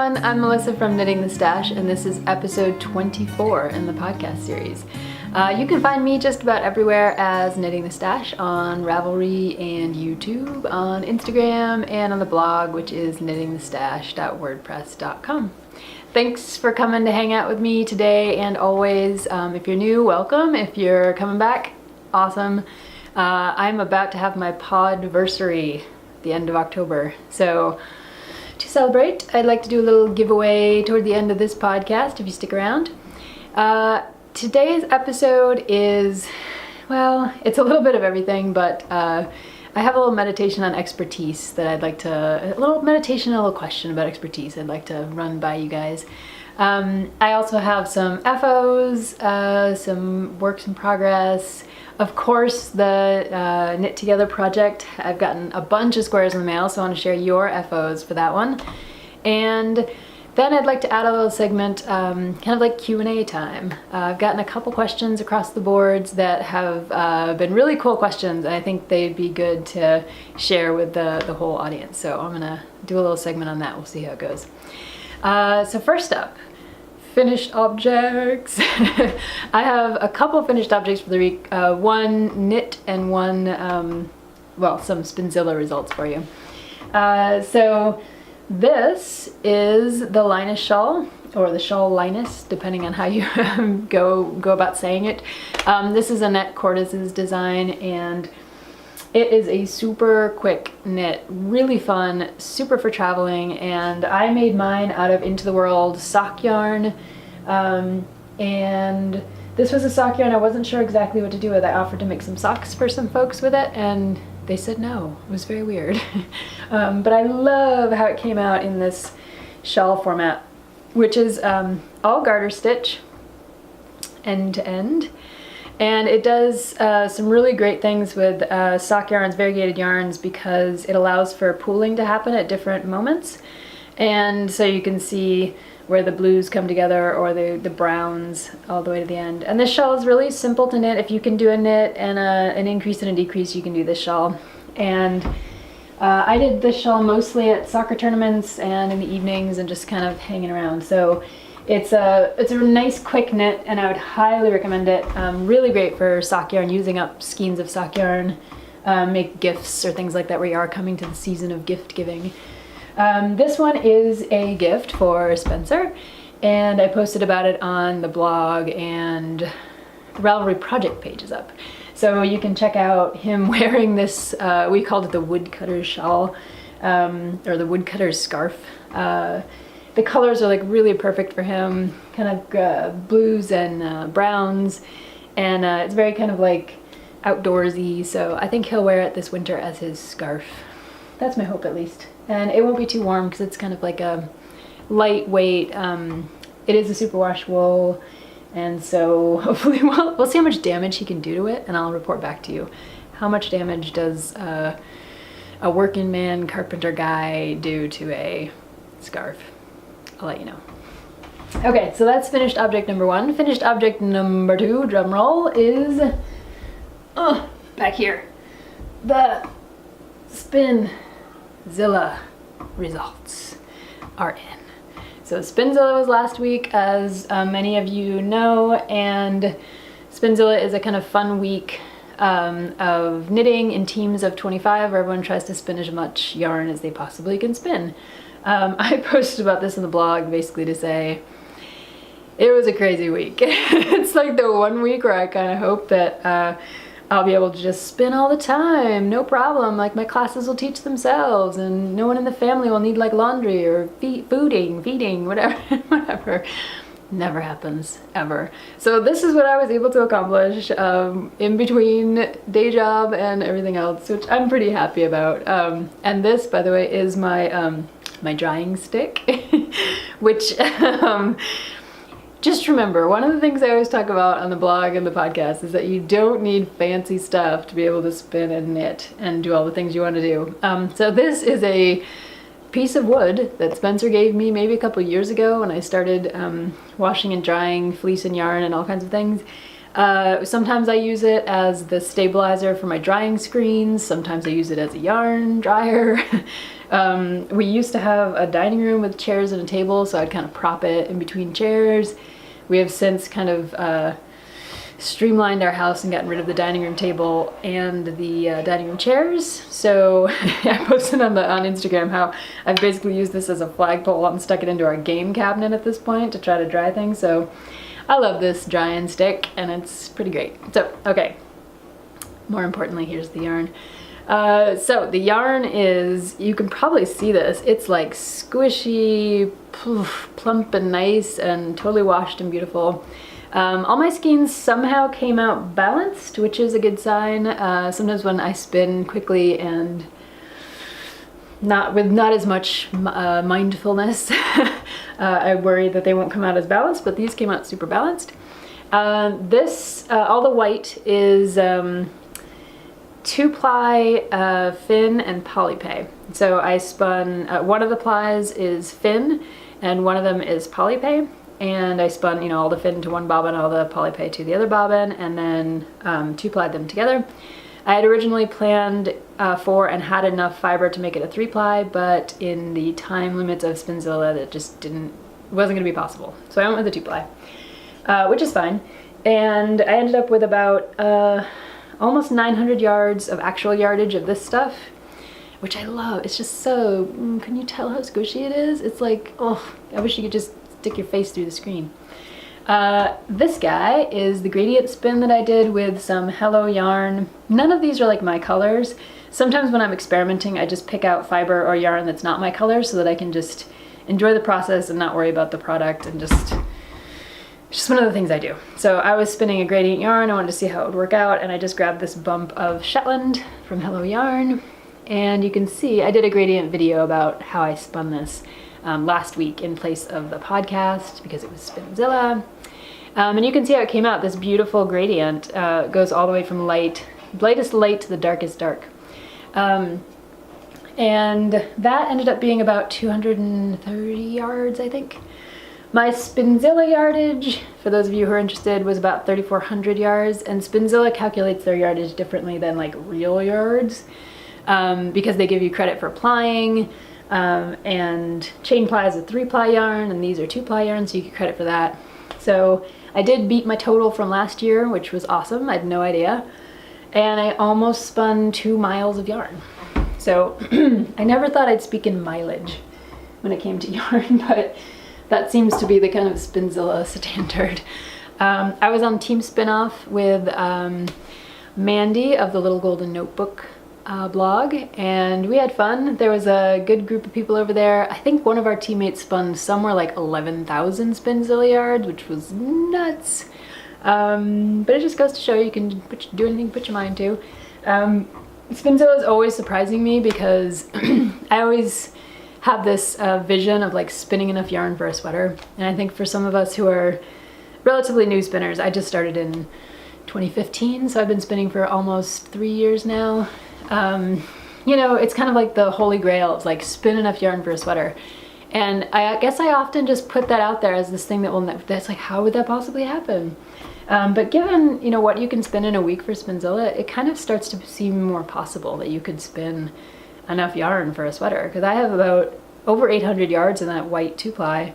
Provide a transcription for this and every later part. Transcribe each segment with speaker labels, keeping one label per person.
Speaker 1: everyone, I'm Melissa from Knitting the Stash, and this is episode 24 in the podcast series. You can find me just about everywhere as Knitting the Stash on Ravelry and YouTube, on Instagram, and on the blog, which is knittingthestash.wordpress.com. Thanks for coming to hang out with me today and always. If you're new, welcome. If you're coming back, awesome. I'm about to have my Podversary at the end of October, so to celebrate, I'd like to do a little giveaway toward the end of this podcast if you stick around. Today's episode is, well, it's a little bit of everything, but I have a little meditation on expertise that I'd like to, a little meditation and a little question about expertise I'd like to run by you guys. I also have some FOs, some works in progress. Of course, the Knit Together project. I've gotten a bunch of squares in the mail, so I want to share your FOs for that one. And then I'd like to add a little segment, kind of like Q&A time. I've gotten a couple questions across the boards that have been really cool questions, and I think they'd be good to share with the whole audience. So I'm gonna do a little segment on that. We'll see how it goes. So first up, finished objects. I have a couple finished objects for the week. One knit and one, well, some Spinzilla results for you. So this is the Linus shawl, or the shawl Linus, depending on how you go about saying it. This is Annette Cortez's design, and it is a super quick knit, really fun, super for traveling, and I made mine out of Into the World sock yarn, and this was a sock yarn I wasn't sure exactly what to do with. I offered to make some socks for some folks with it, and they said no. It was very weird. But I love how it came out in this shawl format, which is all garter stitch, end to end. And it does some really great things with sock yarns, variegated yarns, because it allows for pooling to happen at different moments. And so you can see where the blues come together, or the browns all the way to the end. And this shawl is really simple to knit. If you can do a knit and an increase and a decrease, you can do this shawl. And I did this shawl mostly at soccer tournaments and in the evenings and just kind of hanging around. So it's a nice quick knit, and I would highly recommend it. Really great for sock yarn, using up skeins of sock yarn, make gifts or things like that where you are coming to the season of gift giving. This one is a gift for Spencer, and I posted about it on the blog, and the Ravelry project page is up. So you can check out him wearing this, we called it the woodcutter's shawl, or the woodcutter's scarf. The colors are like really perfect for him, kind of blues and browns, and it's very kind of like outdoorsy, so I think he'll wear it this winter as his scarf. That's my hope, at least. And it won't be too warm because it's kind of like a lightweight, it is a superwash wool, and so hopefully we'll see how much damage he can do to it, and I'll report back to you. How much damage does a working man carpenter guy do to a scarf? I'll let you know. Okay, so that's finished object number one. Finished object number two, drum roll, is back here. The Spinzilla results are in. So Spinzilla was last week, as many of you know, and Spinzilla is a kind of fun week of knitting in teams of 25, where everyone tries to spin as much yarn as they possibly can spin. I posted about this in the blog basically to say it was a crazy week. It's like the one week where I kind of hope that I'll be able to just spin all the time, no problem. Like, my classes will teach themselves, and no one in the family will need like laundry or feeding, whatever, whatever. Never happens, ever. So this is what I was able to accomplish in between day job and everything else, which I'm pretty happy about. And this, by the way, is my my drying stick, which just remember, one of the things I always talk about on the blog and the podcast is that you don't need fancy stuff to be able to spin and knit and do all the things you want to do. So this is a piece of wood that Spencer gave me maybe a couple years ago when I started washing and drying fleece and yarn and all kinds of things. Sometimes I use it as the stabilizer for my drying screens. Sometimes I use it as a yarn dryer. We used to have a dining room with chairs and a table, so I'd kind of prop it in between chairs. We have since kind of streamlined our house and gotten rid of the dining room table and the dining room chairs. So I posted on Instagram how I've basically used this as a flagpole and stuck it into our game cabinet at this point to try to dry things. So I love this dry-in stick and it's pretty great. So, okay, more importantly, here's the yarn. So the yarn is, you can probably see this, it's like squishy, plump and nice and totally washed and beautiful. All my skeins somehow came out balanced, which is a good sign. Sometimes when I spin quickly and not as much mindfulness, I worry that they won't come out as balanced, but these came out super balanced. All the white is 2-ply fin and polypay. So I spun, one of the plies is fin and one of them is polypay. And I spun, all the fin to one bobbin, all the polypay to the other bobbin, and then 2-plied them together. I had originally planned for and had enough fiber to make it a 3-ply, but in the time limits of Spinzilla, that just wasn't gonna be possible. So I went with the 2-ply, which is fine. And I ended up with about almost 900 yards of actual yardage of this stuff, which I love. It's just so, can you tell how squishy it is? It's like, oh, I wish you could just stick your face through the screen. This guy is the gradient spin that I did with some Hello yarn. None of these are like my colors. Sometimes when I'm experimenting, I just pick out fiber or yarn that's not my color so that I can just enjoy the process and not worry about the product, and it's just one of the things I do. So I was spinning a gradient yarn, I wanted to see how it would work out, and I just grabbed this bump of Shetland from Hello Yarn, and you can see I did a gradient video about how I spun this last week in place of the podcast because it was Spinzilla. And you can see how it came out. This beautiful gradient goes all the way from lightest light to the darkest dark. And that ended up being about 230 yards, I think. My Spinzilla yardage, for those of you who are interested, was about 3,400 yards, and Spinzilla calculates their yardage differently than like real yards because they give you credit for plying. And chain ply is a 3-ply yarn, and these are 2-ply yarns, so you get credit for that. So I did beat my total from last year, which was awesome. I had no idea. And I almost spun 2 miles of yarn. So I never thought I'd speak in mileage when it came to yarn, but that seems to be the kind of Spinzilla standard. I was on Team Spinoff with Mandy of the Little Golden Notebook blog, and we had fun. There was a good group of people over there. I think one of our teammates spun somewhere like 11,000 Spinzilla yards, which was nuts. But it just goes to show you can do anything, put your mind to. Spinzilla is always surprising me because I always have this vision of like spinning enough yarn for a sweater. And I think for some of us who are relatively new spinners, I just started in 2015, so I've been spinning for almost 3 years now. It's kind of like the holy grail. It's like spin enough yarn for a sweater. And I guess I often just put that out there as this thing that's like, how would that possibly happen? But given, what you can spin in a week for Spinzilla, it kind of starts to seem more possible that you could spin enough yarn for a sweater. Because I have about over 800 yards in that white 2-ply.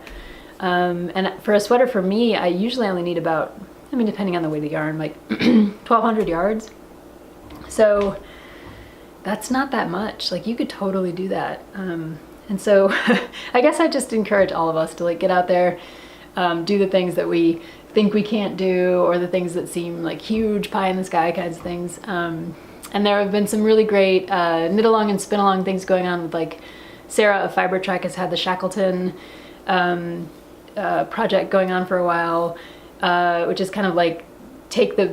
Speaker 1: And for a sweater for me, I usually only need about, depending on the weight of the yarn, like 1,200 yards. So that's not that much. Like, you could totally do that. And so I guess I just encourage all of us to like get out there, do the things that we think we can't do, or the things that seem like huge pie in the sky kinds of things. And there have been some really great knit along and spin along things going on with, like, Sarah of Fiber Trek has had the Shackleton project going on for a while, which is kind of like take the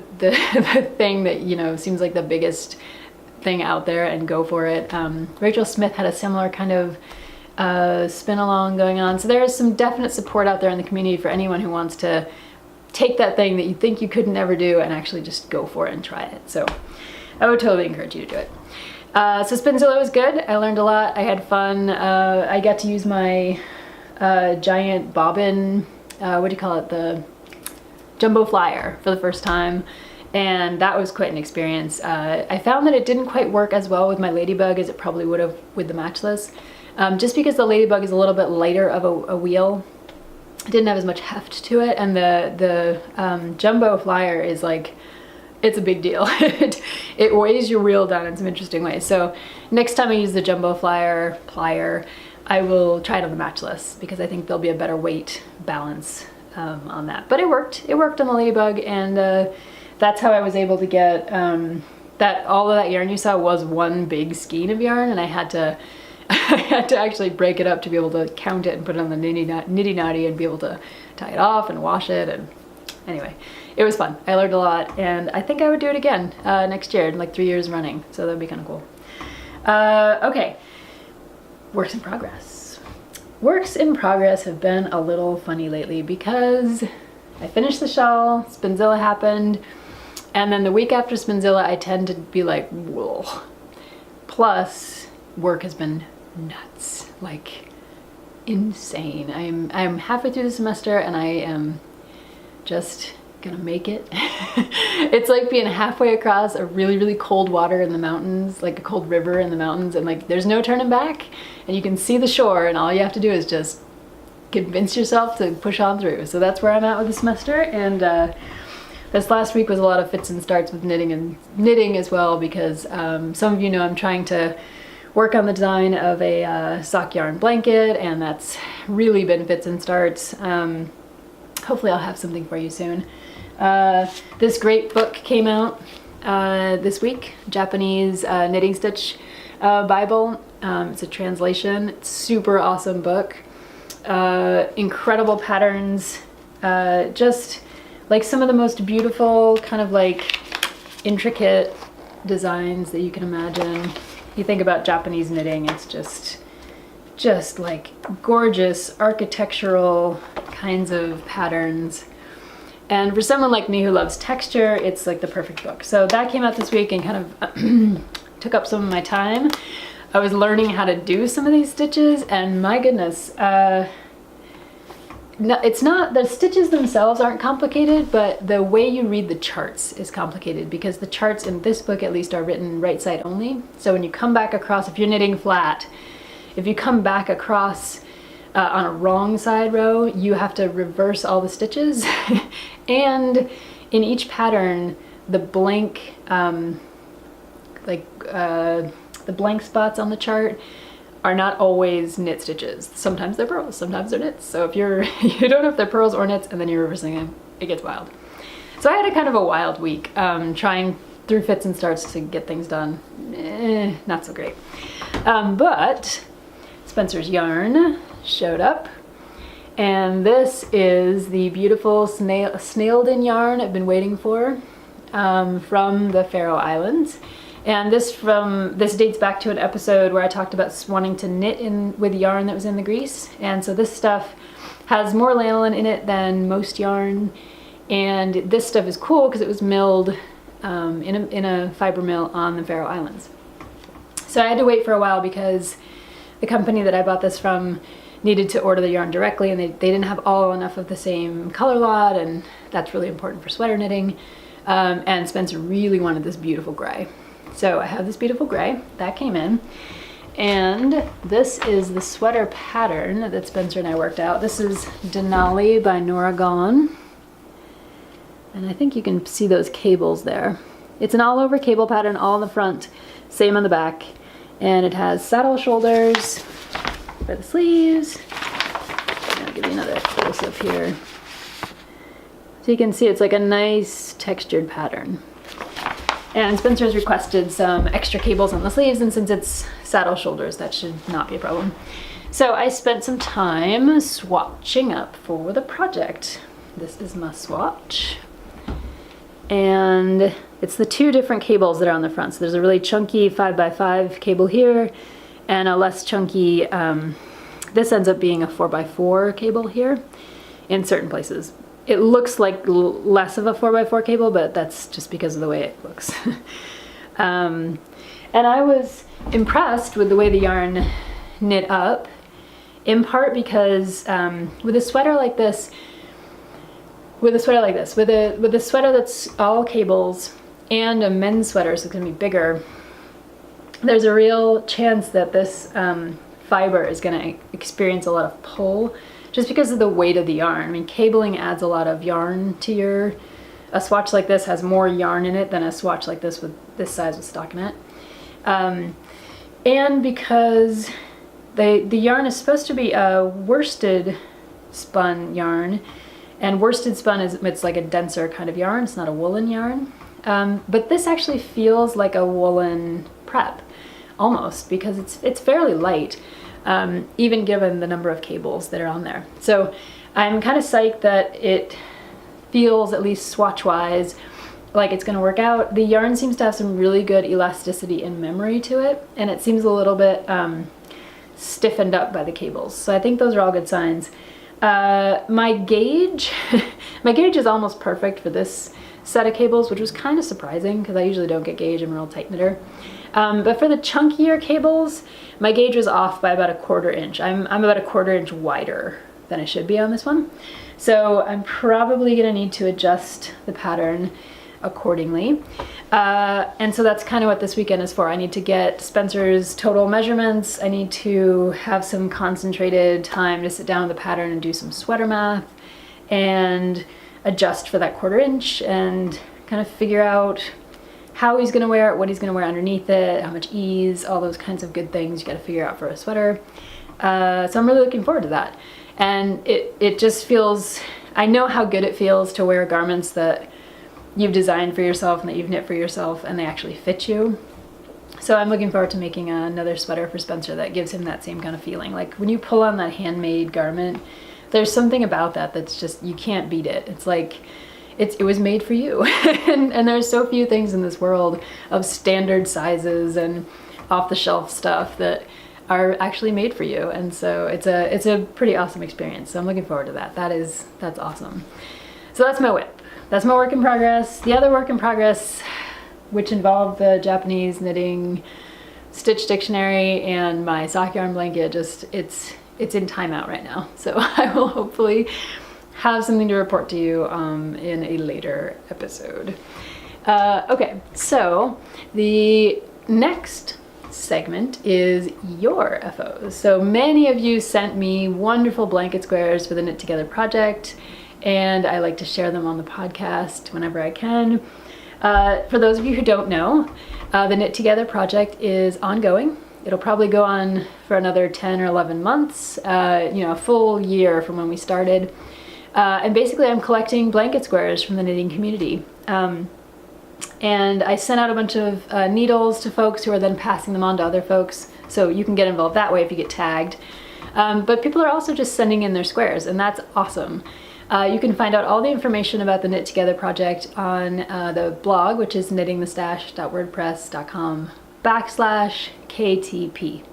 Speaker 1: thing that seems like the biggest thing out there and go for it. Rachel Smith had a similar kind of spin along going on. So there is some definite support out there in the community for anyone who wants to take that thing that you think you could never do and actually just go for it and try it. So I would totally encourage you to do it. So Spinzilla was good. I learned a lot. I had fun. I got to use my giant bobbin, the jumbo flyer for the first time. And that was quite an experience. I found that it didn't quite work as well with my Ladybug as it probably would have with the Matchless. just because the Ladybug is a little bit lighter of a wheel. It didn't have as much heft to it, and the Jumbo Flyer is like, it's a big deal. It weighs your wheel down in some interesting ways. So next time I use the Jumbo Flyer plier, I will try it on the Matchless because I think there'll be a better weight balance on that. But it worked. It worked on the Ladybug, and that's how I was able to get that. All of that yarn you saw was one big skein of yarn, and I had to actually break it up to be able to count it and put it on the nitty naughty and be able to tie it off and wash it. And anyway, it was fun. I learned a lot, and I think I would do it again next year, like 3 years running. So that'd be kind of cool. Okay, works in progress. Works in progress have been a little funny lately because I finished the shawl, Spinzilla happened, and then the week after Spinzilla I tend to be like, whoa. Plus, work has been nuts, like insane. I'm halfway through the semester and I am just gonna make it. It's like being halfway across a really, really cold water in the mountains, like a cold river in the mountains, and like there's no turning back and you can see the shore, and all you have to do is just convince yourself to push on through. So that's where I'm at with the semester, and this last week was a lot of fits and starts with knitting as well, because some of you know I'm trying to work on the design of a sock yarn blanket, and that's really been fits and starts. Hopefully I'll have something for you soon. This great book came out this week, Japanese knitting stitch Bible. It's a translation. It's a super awesome book. Incredible patterns, just like some of the most beautiful kind of like intricate designs that you can imagine. You think about Japanese knitting, it's just like gorgeous architectural kinds of patterns. And for someone like me who loves texture, it's like the perfect book. So that came out this week and kind of took up some of my time. I was learning how to do some of these stitches, and my goodness, no, it's not, the stitches themselves aren't complicated, but the way you read the charts is complicated, because the charts in this book at least are written right side only. So when you come back across, if you're knitting flat, if you come back across on a wrong side row, you have to reverse all the stitches. And in each pattern, the blank, the blank spots on the chart are not always knit stitches. Sometimes they're purls, sometimes they're knits. So if you don't know if they're purls or knits and then you're reversing them, it gets wild. So I had a kind of a wild week, trying through fits and starts to get things done. Not so great. But Spencer's yarn showed up, and this is the beautiful snailed in yarn I've been waiting for, from the Faroe Islands. And this dates back to an episode where I talked about wanting to knit with yarn that was in the grease. And so this stuff has more lanolin in it than most yarn, and this stuff is cool because it was milled in a fiber mill on the Faroe Islands. So I had to wait for a while because the company that I bought this from needed to order the yarn directly, and they didn't have enough of the same color lot, and that's really important for sweater knitting. And Spencer really wanted this beautiful gray. So I have this beautiful gray that came in, and this is the sweater pattern that Spencer and I worked out. This is Denali by Nora Gone, and I think you can see those cables there. It's an all over cable pattern, all in the front, same on the back, and it has saddle shoulders for the sleeves. I'll give you another close up here. So you can see it's like a nice textured pattern. And Spencer's requested some extra cables on the sleeves, and since it's saddle shoulders, that should not be a problem. So I spent some time swatching up for the project. This is my swatch. And it's the two different cables that are on the front. So there's a really chunky 5x5 cable here, and a less chunky, this ends up being a 4x4 cable here in certain places. It looks like less of a 4x4 cable, but that's just because of the way it looks. And I was impressed with the way the yarn knit up, in part because with a sweater like this, with a sweater that's all cables and a men's sweater, so it's gonna be bigger, there's a real chance that this fiber is going to experience a lot of pull just because of the weight of the yarn. I mean, cabling adds a lot of yarn to a swatch like this has more yarn in it than a swatch like this with this size with stockinette. And because the yarn is supposed to be a worsted spun yarn, and worsted spun it's like a denser kind of yarn, it's not a woolen yarn. But this actually feels like a woolen prep, almost, because it's fairly light, even given the number of cables that are on there. So I'm kind of psyched that it feels, at least swatch-wise, like it's going to work out. The yarn seems to have some really good elasticity and memory to it, and it seems a little bit stiffened up by the cables. So I think those are all good signs. My gauge, my gauge is almost perfect for this set of cables, which was kind of surprising because I usually don't get gauge. I'm a real tight knitter. But for the chunkier cables, my gauge was off by about 1/4 inch. I'm about 1/4 inch wider than I should be on this one. So I'm probably gonna need to adjust the pattern accordingly. And so that's kind of what this weekend is for. I need to get Spencer's total measurements. I need to have some concentrated time to sit down with the pattern and do some sweater math and adjust for that 1/4 inch and kind of figure out how he's gonna wear it, what he's gonna wear underneath it, how much ease, all those kinds of good things you gotta figure out for a sweater. So I'm really looking forward to that. And it just feels, I know how good it feels to wear garments that you've designed for yourself and that you've knit for yourself and they actually fit you. So I'm looking forward to making another sweater for Spencer that gives him that same kind of feeling. Like when you pull on that handmade garment, there's something about that that's just, you can't beat it. It's like, it was made for you. and there's so few things in this world of standard sizes and off-the-shelf stuff that are actually made for you. And so it's a pretty awesome experience. So I'm looking forward to that. That's awesome. So that's my whip. That's my work in progress. The other work in progress, which involved the Japanese knitting stitch dictionary and my sock yarn blanket, just it's in timeout right now. So I will hopefully have something to report to you in a later episode. Okay, so the next segment is your FOs. So many of you sent me wonderful blanket squares for the Knit Together project, and I like to share them on the podcast whenever I can. For those of you who don't know, the Knit Together project is ongoing. It'll probably go on for another 10 or 11 months, a full year from when we started. And basically I'm collecting blanket squares from the knitting community. And I sent out a bunch of needles to folks who are then passing them on to other folks. So you can get involved that way if you get tagged. But people are also just sending in their squares, and that's awesome. You can find out all the information about the Knit Together project on the blog, which is knittingthestash.wordpress.com/KTP.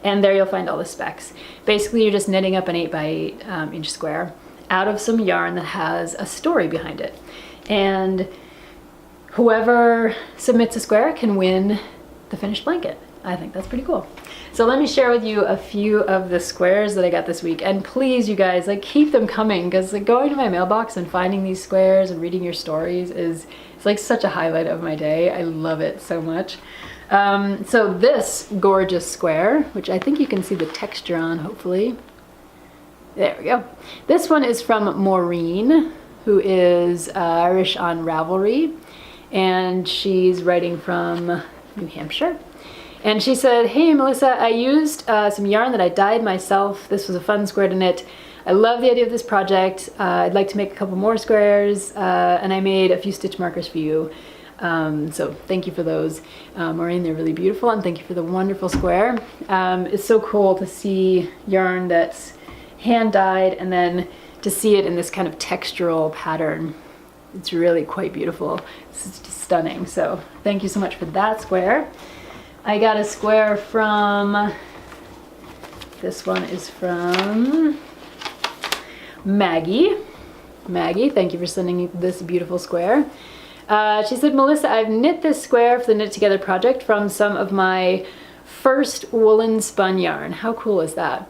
Speaker 1: And there you'll find all the specs. Basically, you're just knitting up an 8x8 inch square out of some yarn that has a story behind it. And whoever submits a square can win the finished blanket. I think that's pretty cool. So let me share with you a few of the squares that I got this week. And please, you guys, like, keep them coming, because like going to my mailbox and finding these squares and reading your stories it's like such a highlight of my day. I love it so much. So this gorgeous square, which I think you can see the texture on, hopefully. There we go. This one is from Maureen, who is Irish on Ravelry, and she's writing from New Hampshire. And she said, "Hey Melissa, I used some yarn that I dyed myself. This was a fun square to knit. I love the idea of this project. I'd like to make a couple more squares, and I made a few stitch markers for you. So thank you for those, Maureen. They're really beautiful, and thank you for the wonderful square. It's so cool to see yarn that's hand dyed and then to see it in this kind of textural pattern. It's really quite beautiful. It's just stunning. So thank you so much for that square. I got a square from, this one is from Maggie. Maggie, thank you for sending this beautiful square. She said, Melissa, I've knit this square for the Knit Together project from some of my first woolen spun yarn. How cool is that?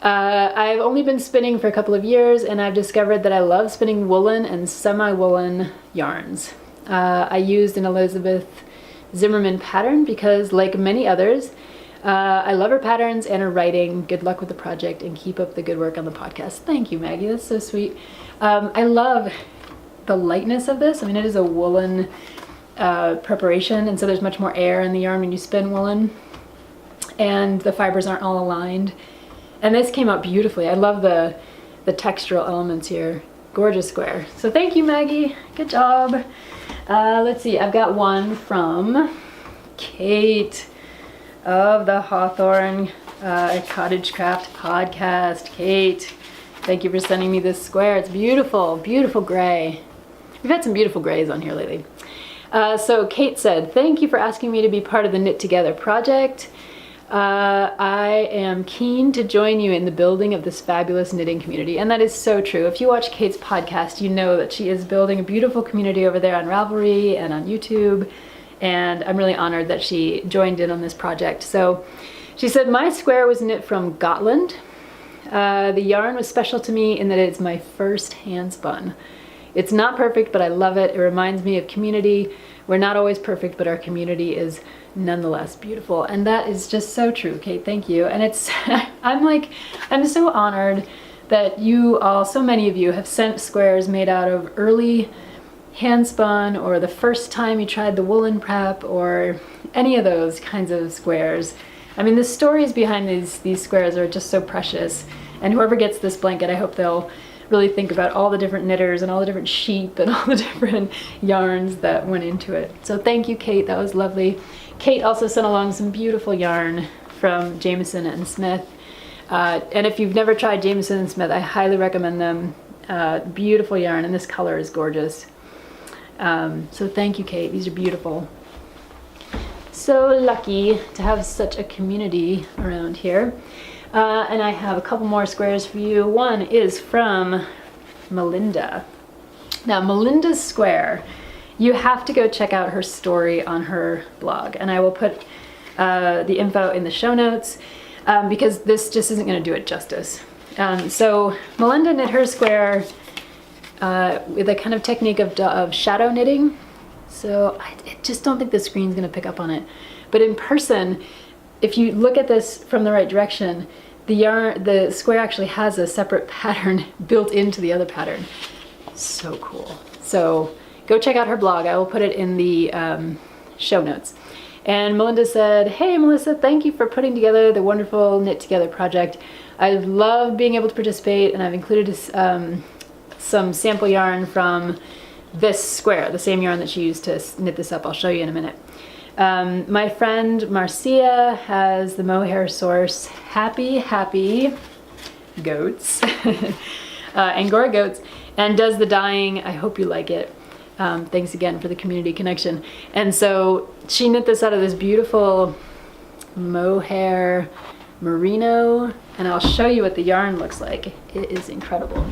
Speaker 1: I've only been spinning for a couple of years, and I've discovered that I love spinning woolen and semi-woolen yarns. I used an Elizabeth Zimmerman pattern because, like many others, I love her patterns and her writing. Good luck with the project and keep up the good work on the podcast. Thank you, Maggie. That's so sweet. I love the lightness of this. I mean, it is a woolen preparation, and so there's much more air in the yarn when you spin woolen, and the fibers aren't all aligned. And this came out beautifully. I love the textural elements here. Gorgeous square. So thank you, Maggie. Good job. Let's see. I've got one from Kate of the Hawthorne Cottage Craft podcast. Kate, thank you for sending me this square. It's beautiful, beautiful gray. We've had some beautiful grays on here lately. So Kate said, thank you for asking me to be part of the Knit Together project. I am keen to join you in the building of this fabulous knitting community. And that is so true. If you watch Kate's podcast, you know that she is building a beautiful community over there on Ravelry and on YouTube. And I'm really honored that she joined in on this project. So she said, my square was knit from Gotland. The yarn was special to me in that it's my first hand spun. It's not perfect, but I love it. It reminds me of community. We're not always perfect, but our community is nonetheless beautiful. And that is just so true, Kate. Thank you. And it's, I'm so honored that you all, so many of you have sent squares made out of early hand spun, or the first time you tried the woolen prep, or any of those kinds of squares. I mean, the stories behind these squares are just so precious. And whoever gets this blanket, I hope they'll really think about all the different knitters and all the different sheep and all the different yarns that went into it. So thank you, Kate. That was lovely. Kate also sent along some beautiful yarn from Jameson and Smith. And if you've never tried Jameson and Smith, I highly recommend them. Beautiful yarn, and this color is gorgeous. So thank you, Kate. These are beautiful. So lucky to have such a community around here. And I have a couple more squares for you. One is from Melinda. Now, Melinda's square, you have to go check out her story on her blog. And I will put the info in the show notes because this just isn't going to do it justice. So Melinda knit her square with a kind of technique of shadow knitting. So I just don't think the screen's going to pick up on it. But in person, if you look at this from the right direction, the square actually has a separate pattern built into the other pattern. So cool. So go check out her blog. I will put it in the show notes. And Melinda said, hey, Melissa, thank you for putting together the wonderful Knit Together project. I love being able to participate, and I've included some sample yarn from this square, the same yarn that she used to knit this up. I'll show you in a minute. My friend Marcia has the mohair source Happy Goats, Angora goats, and does the dyeing. I hope you like it. Thanks again for the community connection. And so she knit this out of this beautiful mohair merino, and I'll show you what the yarn looks like. It is incredible.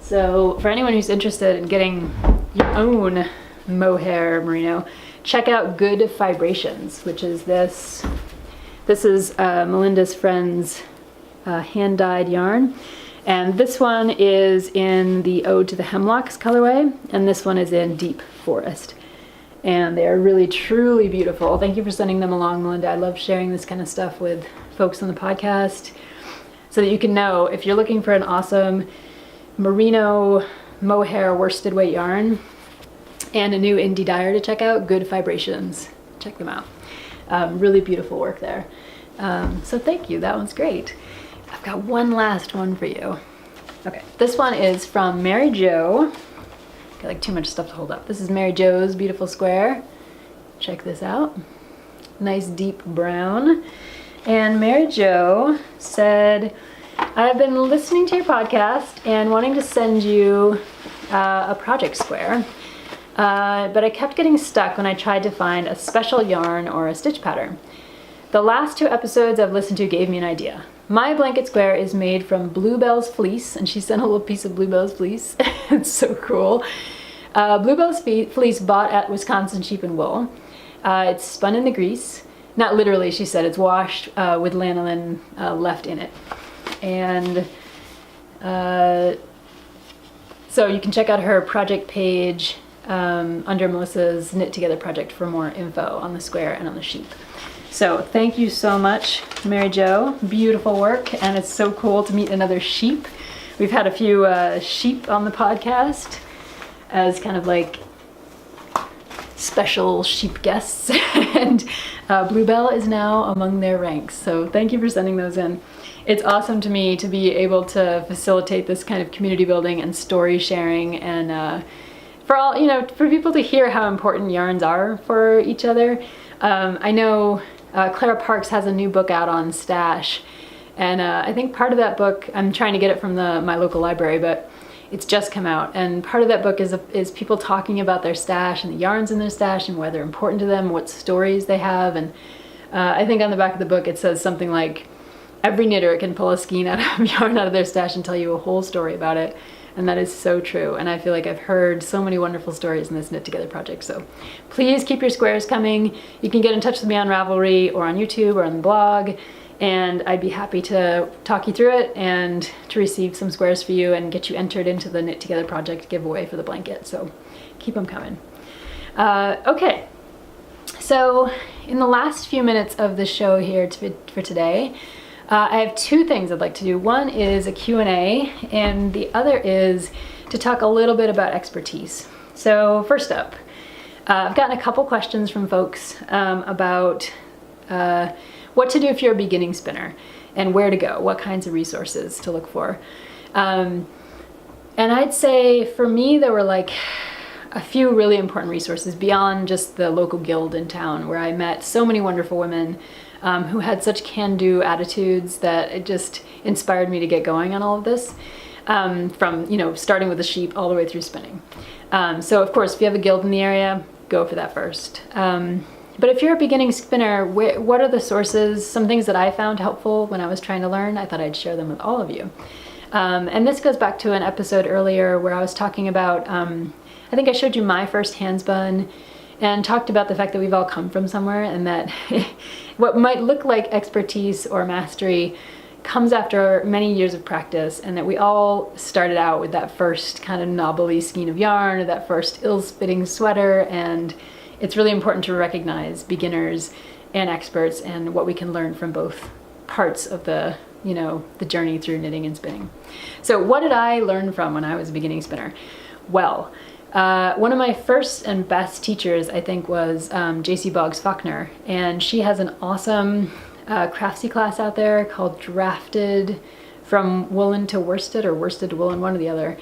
Speaker 1: So for anyone who's interested in getting your own mohair merino, check out Good Vibrations, which is this. This is Melinda's friend's hand-dyed yarn. And this one is in the Ode to the Hemlocks colorway, and this one is in Deep Forest. And they are really, truly beautiful. Thank you for sending them along, Melinda. I love sharing this kind of stuff with folks on the podcast so that you can know if you're looking for an awesome merino mohair worsted weight yarn and a new indie dyer to check out, Good Vibrations. Check them out. Really beautiful work there. So thank you. That one's great. I've got one last one for you. Okay, this one is from Mary Jo. Got like too much stuff to hold up. This is Mary Jo's beautiful square. Check this out. Nice deep brown. And Mary Jo said, I've been listening to your podcast and wanting to send you a project square, but I kept getting stuck when I tried to find a special yarn or a stitch pattern. The last 2 episodes I've listened to gave me an idea. My blanket square is made from Bluebell's fleece, and she sent a little piece of Bluebell's fleece. It's so cool. Bluebell's fleece bought at Wisconsin Sheep and Wool. It's spun in the grease. Not literally, she said. It's washed with lanolin left in it. And so you can check out her project page under Melissa's Knit Together project for more info on the square and on the sheep. So thank you so much, Mary Jo. Beautiful work, and it's so cool to meet another sheep. We've had a few sheep on the podcast as kind of like special sheep guests, and Bluebell is now among their ranks. So thank you for sending those in. It's awesome to me to be able to facilitate this kind of community building and story sharing, and for all, you know, for people to hear how important yarns are for each other. I know Clara Parks has a new book out on stash, and I think part of that book, I'm trying to get it from my local library, but it's just come out, and part of that book is people talking about their stash and the yarns in their stash and why they're important to them, what stories they have. And I think on the back of the book it says something like, every knitter can pull a skein out of yarn out of their stash and tell you a whole story about it. And that is so true, and I feel like I've heard so many wonderful stories in this Knit Together project. So please keep your squares coming. You can get in touch with me on Ravelry or on YouTube or on the blog, and I'd be happy to talk you through it and to receive some squares for you and get you entered into the Knit Together project giveaway for the blanket. So keep them coming. Okay, so in the last few minutes of the show here for today, I have two things I'd like to do. One is a Q&A, and the other is to talk a little bit about expertise. So first up, I've gotten a couple questions from folks about what to do if you're a beginning spinner and where to go, what kinds of resources to look for. And I'd say for me there were like a few really important resources beyond just the local guild in town, where I met so many wonderful women who had such can-do attitudes that it just inspired me to get going on all of this, from, you know, starting with the sheep all the way through spinning. So of course, if you have a guild in the area, go for that first. But if you're a beginning spinner, what are the sources? Some things that I found helpful when I was trying to learn, I thought I'd share them with all of you. And this goes back to an episode earlier where I was talking about, I think I showed you my first hand spun, and talked about the fact that we've all come from somewhere, and that what might look like expertise or mastery comes after many years of practice, and that we all started out with that first kind of knobbly skein of yarn or that first ill-fitting sweater, and it's really important to recognize beginners and experts and what we can learn from both parts of the, you know, the journey through knitting and spinning. So what did I learn from when I was a beginning spinner? Well, one of my first and best teachers, I think, was JC Boggs Faulkner, and she has an awesome craftsy class out there called Drafted from Woolen to Worsted, or Worsted to Woolen, one or the other.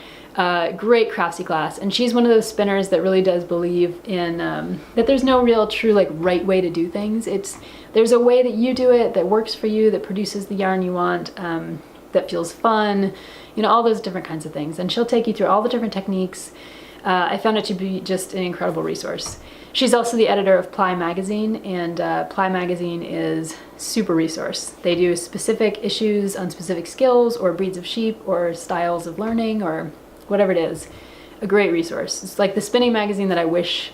Speaker 1: Great craftsy class, and she's one of those spinners that really does believe in that there's no real true like right way to do things. There's a way that you do it that works for you, that produces the yarn you want, that feels fun, you know, all those different kinds of things, and she'll take you through all the different techniques. I found it to be just an incredible resource. She's also the editor of Ply Magazine, and Ply Magazine is super resource. They do specific issues on specific skills or breeds of sheep or styles of learning or whatever it is. A great resource. It's like the spinning magazine that I wished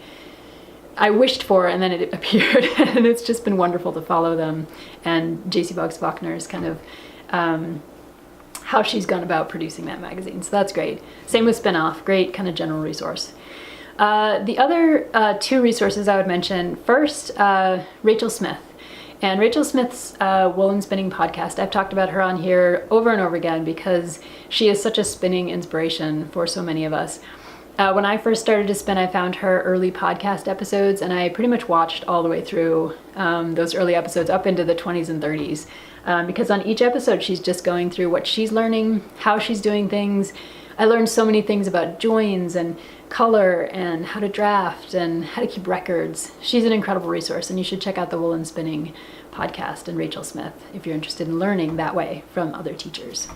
Speaker 1: for, and then it appeared, and it's just been wonderful to follow them. And JC Boggs Faulkner is kind of how she's gone about producing that magazine. So that's great. Same with Spin-Off, great kind of general resource. The other two resources I would mention, first, Rachel Smith. And Rachel Smith's Woolen Spinning podcast, I've talked about her on here over and over again because she is such a spinning inspiration for so many of us. When I first started to spin, I found her early podcast episodes, and I pretty much watched all the way through those early episodes up into the 20s and 30s. Because on each episode she's just going through what she's learning, how she's doing things. I learned so many things about joins and color and how to draft and how to keep records. She's an incredible resource, and you should check out the Woolen Spinning podcast and Rachel Smith if you're interested in learning that way from other teachers.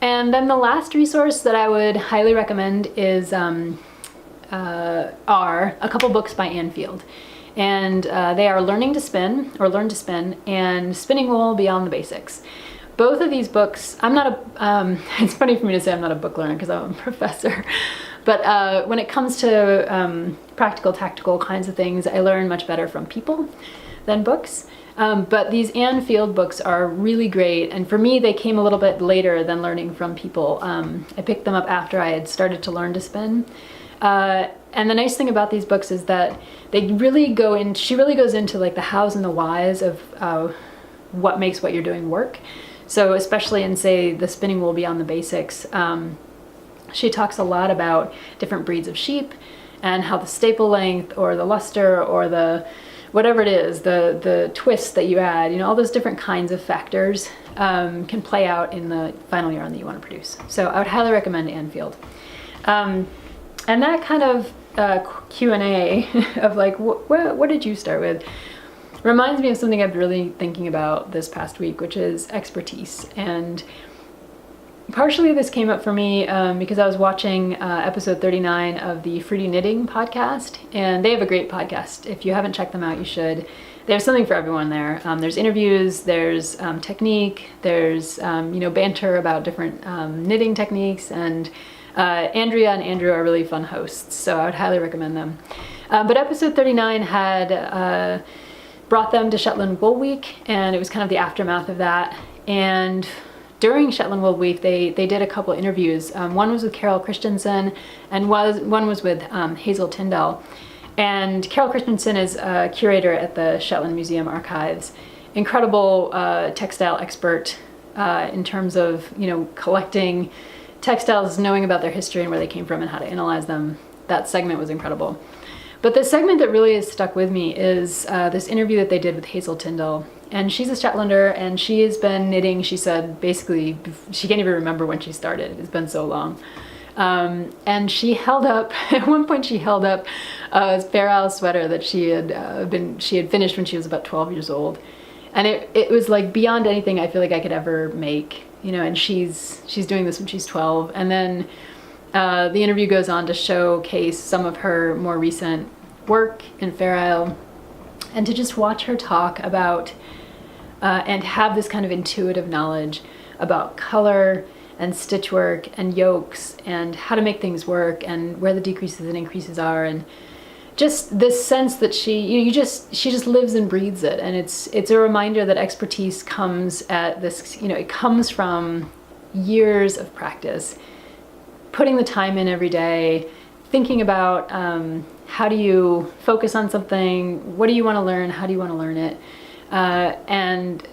Speaker 1: And then the last resource that I would highly recommend is are a couple books by Anne Field. And they are Learning to Spin, or Learn to Spin, and Spinning Wool Beyond the Basics. Both of these books, I'm not a, it's funny for me to say I'm not a book learner because I'm a professor, but when it comes to practical, tactical kinds of things, I learn much better from people than books. But these Anne Field books are really great, and for me they came a little bit later than learning from people. I picked them up after I had started to learn to spin. And the nice thing about these books is that they really go in, she really goes into like the hows and the whys of what makes what you're doing work. So especially in, say, the Spinning Wool Beyond the Basics, she talks a lot about different breeds of sheep and how the staple length or the luster or the whatever it is, the twist that you add, you know, all those different kinds of factors can play out in the final yarn that you want to produce. So I would highly recommend Anfield. And that kind of Q&A of like, what did you start with, reminds me of something I've been really thinking about this past week, which is expertise. And partially this came up for me because I was watching episode 39 of the Fruity Knitting podcast, and they have a great podcast. If you haven't checked them out, you should. They have something for everyone there. There's interviews, there's technique, there's banter about different knitting techniques, and Andrea and Andrew are really fun hosts, so I would highly recommend them. But episode 39 had brought them to Shetland Wool Week, and it was kind of the aftermath of that. And during Shetland Wool Week, they did a couple interviews. One was with Carol Christensen, and one was with Hazel Tyndall. And Carol Christensen is a curator at the Shetland Museum Archives. Incredible textile expert in terms of, collecting textiles, knowing about their history and where they came from and how to analyze them. That segment was incredible. But the segment that really has stuck with me is this interview that they did with Hazel Tyndall. And she's a Shetlander, and she has been knitting, she said, basically, she can't even remember when she started. It's been so long. And she held up, at one point she held up a Fair Isle sweater that she had finished when she was about 12 years old. And it was like beyond anything I feel like I could ever make, and she's doing this when she's 12. And then the interview goes on to showcase some of her more recent work in Fair Isle, and to just watch her talk about and have this kind of intuitive knowledge about color and stitch work and yokes and how to make things work and where the decreases and increases are, and just this sense that she just lives and breathes it. And it's a reminder that expertise comes at this, it comes from years of practice, putting the time in every day, thinking about how do you focus on something, what do you want to learn, how do you want to learn it, and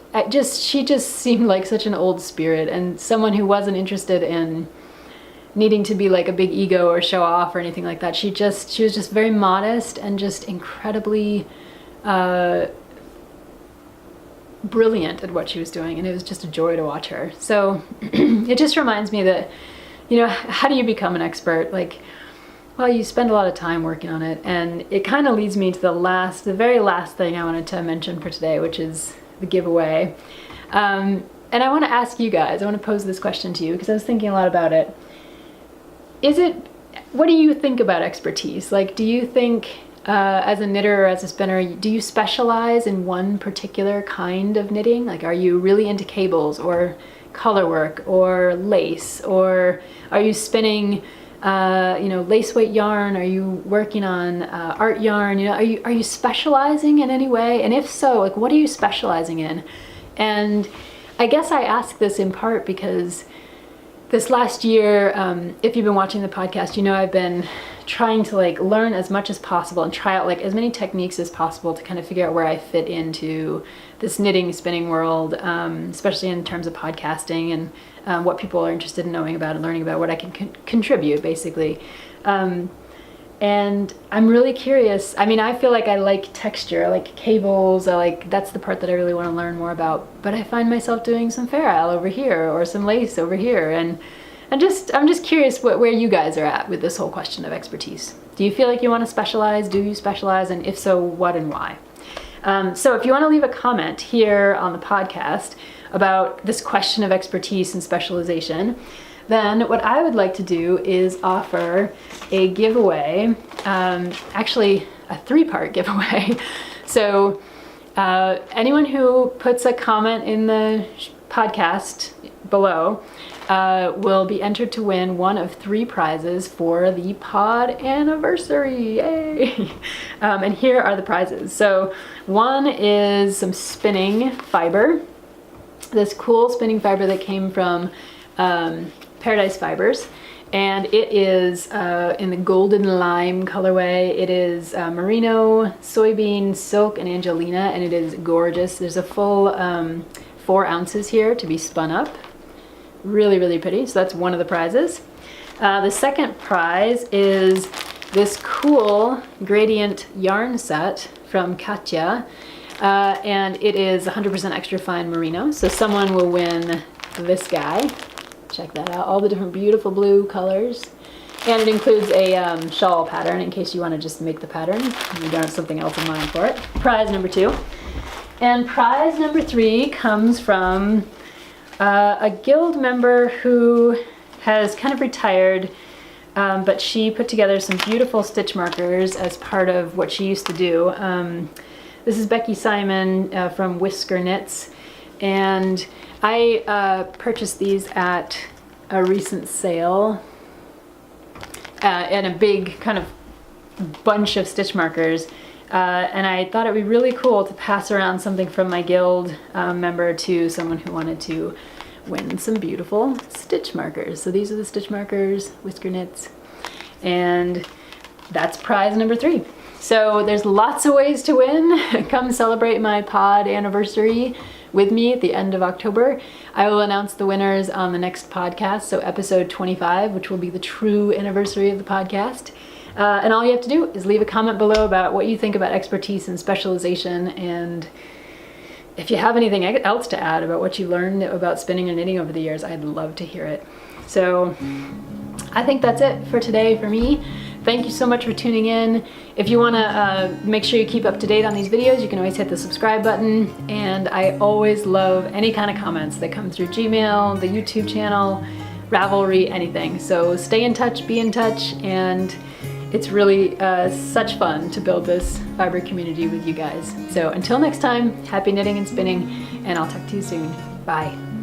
Speaker 1: she just seemed like such an old spirit, and someone who wasn't interested in needing to be like a big ego or show off or anything like that. She was just very modest and just incredibly brilliant at what she was doing, and it was just a joy to watch her. So it just reminds me that, how do you become an expert? Well, you spend a lot of time working on it, and it kind of leads me to the very last thing I wanted to mention for today, which is the giveaway. And I want to ask you guys, I want to pose this question to you because I was thinking a lot about it. What do you think about expertise? Do you think as a knitter or as a spinner, do you specialize in one particular kind of knitting? Are you really into cables or color work or lace, or are you spinning lace weight yarn? Are you working on art yarn? Are you specializing in any way? And if so, what are you specializing in? And I guess I ask this in part because this last year, if you've been watching the podcast, I've been trying to learn as much as possible and try out as many techniques as possible to kind of figure out where I fit into this knitting, spinning world, especially in terms of podcasting and what people are interested in knowing about and learning about, what I can contribute, basically. And I'm really curious. I feel like I like texture, I like cables, that's the part that I really want to learn more about. But I find myself doing some Fair Isle over here or some lace over here, and I'm just curious where you guys are at with this whole question of expertise. Do you feel like you want to specialize? Do you specialize? And if so, what and why? So if you want to leave a comment here on the podcast about this question of expertise and specialization, then what I would like to do is offer a giveaway, actually a 3-part giveaway. So anyone who puts a comment in the podcast below will be entered to win one of 3 prizes for the Podversary. Yay! And here are the prizes. So one is some spinning fiber, this cool spinning fiber that came from Paradise Fibers, And it is in the golden lime colorway. It is merino, soybean, silk, and angelina, and it is gorgeous. There's a full 4 ounces here to be spun up. Really, really pretty. So that's one of the prizes. The second prize is this cool gradient yarn set from Katja, and it is 100% extra fine merino. So someone will win this guy. Check that out, all the different beautiful blue colors. And it includes a shawl pattern in case you want to just make the pattern and you don't have something else in mind for it. Prize number 2. And prize number 3 comes from a guild member who has kind of retired, but she put together some beautiful stitch markers as part of what she used to do. This is Becky Simon from Whisker Knits, and I purchased these at a recent sale and a big kind of bunch of stitch markers, and I thought it would be really cool to pass around something from my guild member to someone who wanted to win some beautiful stitch markers. So these are the stitch markers, Whisker Knits, and that's prize number 3. So there's lots of ways to win. Come celebrate my pod anniversary with me at the end of October. I will announce the winners on the next podcast, so episode 25, which will be the true anniversary of the podcast. And all you have to do is leave a comment below about what you think about expertise and specialization, and if you have anything else to add about what you learned about spinning and knitting over the years, I'd love to hear it. So I think that's it for today for me. Thank you so much for tuning in. If you want to make sure you keep up to date on these videos, you can always hit the subscribe button. And I always love any kind of comments that come through Gmail, the YouTube channel, Ravelry, anything. So stay in touch, be in touch, and it's really such fun to build this vibrant community with you guys. So until next time, happy knitting and spinning, and I'll talk to you soon. Bye.